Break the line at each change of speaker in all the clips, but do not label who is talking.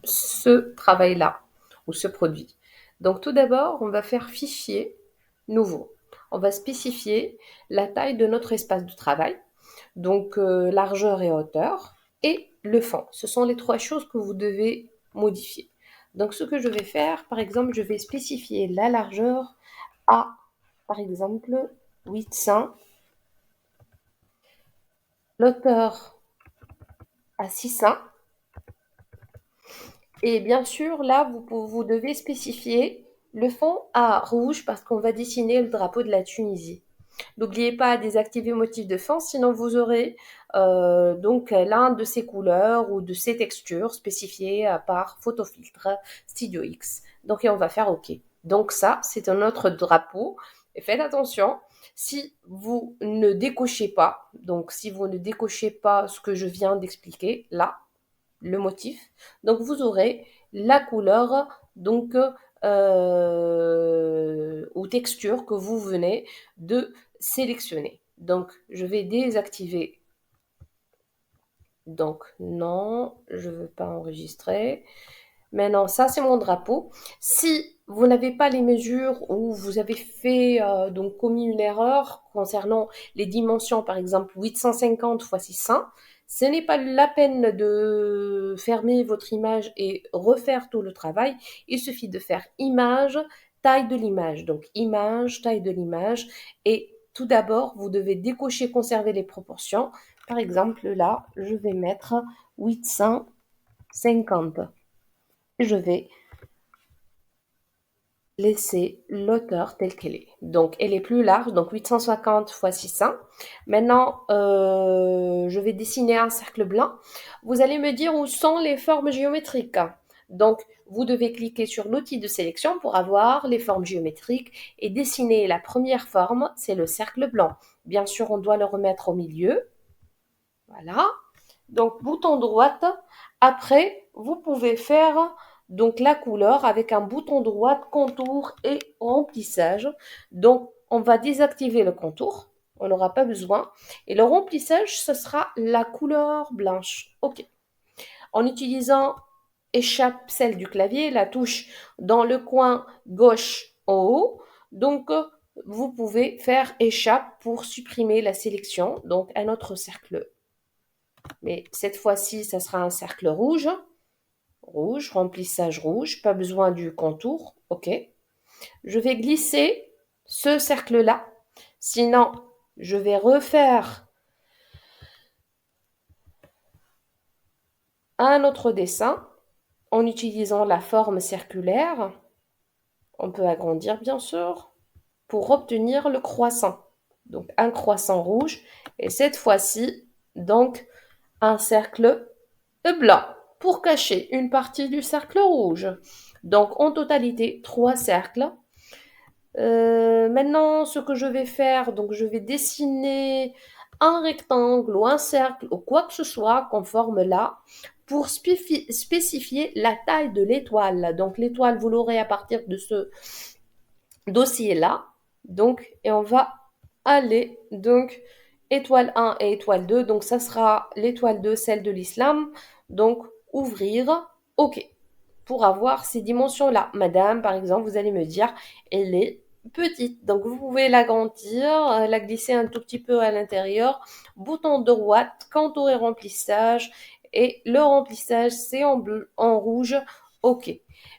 ce travail-là ou ce produit. Donc tout d'abord, on va faire fichier nouveau. On va spécifier la taille de notre espace de travail, donc largeur et hauteur, et le fond. Ce sont les trois choses que vous devez modifier. Donc ce que je vais faire, par exemple, je vais spécifier la largeur à, par exemple, 800, l'hauteur à 600. Et bien sûr, là, vous devez spécifier le fond à rouge parce qu'on va dessiner le drapeau de la Tunisie. N'oubliez pas de désactiver motif de fond, sinon vous aurez donc l'un de ces couleurs ou de ces textures spécifiées par photofiltre Studio X. Donc et on va faire OK. Donc ça, c'est un autre drapeau. Et faites attention, si vous ne décochez pas, donc si vous ne décochez pas ce que je viens d'expliquer, là, le motif, donc vous aurez la couleur donc ou texture que vous venez de sélectionner. Donc je vais désactiver. Donc non, je ne veux pas enregistrer. Maintenant, ça c'est mon drapeau. Si vous n'avez pas les mesures ou vous avez fait donc commis une erreur concernant les dimensions, par exemple 850 x 600, ce n'est pas la peine de fermer votre image et refaire tout le travail. Il suffit de faire image, taille de l'image. Donc image, taille de l'image. Et tout d'abord, vous devez décocher, conserver les proportions. Par exemple, là, je vais mettre 850. Je vais laisser l'auteur telle qu'elle est. Donc, elle est plus large, donc 850 x 600. Maintenant, je vais dessiner un cercle blanc. Vous allez me dire où sont les formes géométriques. Donc, vous devez cliquer sur l'outil de sélection pour avoir les formes géométriques et dessiner la première forme, c'est le cercle blanc. Bien sûr, on doit le remettre au milieu. Voilà. Donc, bouton droite. Après, vous pouvez faire donc la couleur avec un bouton droit, contour et remplissage. Donc, on va désactiver le contour. On n'aura pas besoin. Et le remplissage, ce sera la couleur blanche. OK. En utilisant échappe celle du clavier, la touche dans le coin gauche en haut. Donc, vous pouvez faire échappe pour supprimer la sélection. Donc, un autre cercle. Mais cette fois-ci, ça sera un cercle rouge. Rouge, remplissage rouge, pas besoin du contour. OK. Je vais glisser ce cercle-là. Sinon, je vais refaire un autre dessin en utilisant la forme circulaire. On peut agrandir, bien sûr, pour obtenir le croissant. Donc, un croissant rouge. Et cette fois-ci, donc, un cercle blanc pour cacher une partie du cercle rouge. Donc, en totalité, trois cercles. Maintenant, ce que je vais faire, donc je vais dessiner un rectangle ou un cercle ou quoi que ce soit qu'on forme là pour spécifier la taille de l'étoile. Donc, l'étoile, vous l'aurez à partir de ce dossier-là. Donc, et on va aller, donc, étoile 1 et étoile 2. Donc, ça sera l'étoile 2, celle de l'islam. Donc, ouvrir, OK. Pour avoir ces dimensions-là. Madame, par exemple, vous allez me dire, elle est petite. Donc, vous pouvez l'agrandir, la glisser un tout petit peu à l'intérieur. Bouton droite, contour et remplissage. Et le remplissage, c'est en rouge. OK.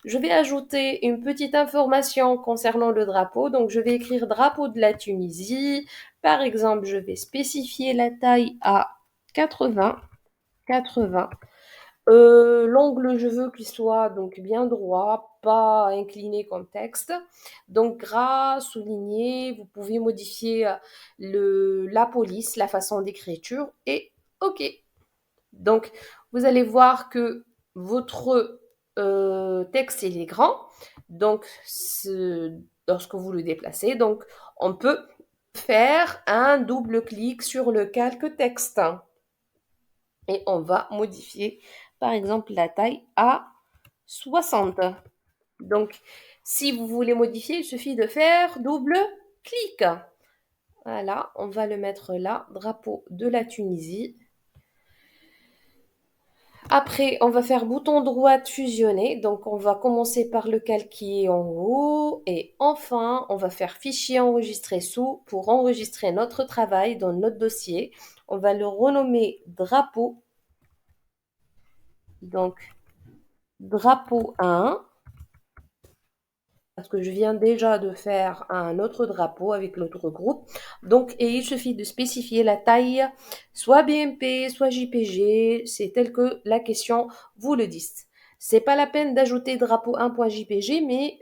Je vais ajouter une petite information concernant le drapeau. Donc, je vais écrire drapeau de la Tunisie. Par exemple, je vais spécifier la taille à 80. 80. L'angle, je veux qu'il soit donc bien droit, pas incliné comme texte. Donc, gras, souligné, vous pouvez modifier la police, la façon d'écriture et OK. Donc, vous allez voir que votre texte, il est grand. Donc, lorsque vous le déplacez, donc, on peut faire un double clic sur le calque texte. Et on va modifier, par exemple, la taille à 60. Donc, si vous voulez modifier, il suffit de faire double clic. Voilà, on va le mettre là, drapeau de la Tunisie. Après, on va faire bouton droit fusionner. Donc, on va commencer par lequel qui est en haut. Et enfin, on va faire fichier enregistré sous pour enregistrer notre travail dans notre dossier. On va le renommer drapeau. Donc, drapeau 1. Parce que je viens déjà de faire un autre drapeau avec l'autre groupe. Donc, et il suffit de spécifier la taille, soit BMP, soit JPG, c'est tel que la question vous le dit. C'est pas la peine d'ajouter drapeau 1.jpg, mais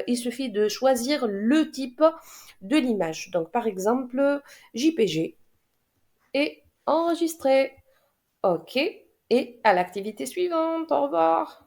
il suffit de choisir le type de l'image. Donc, par exemple, JPG et enregistrer. OK. Et à l'activité suivante. Au revoir.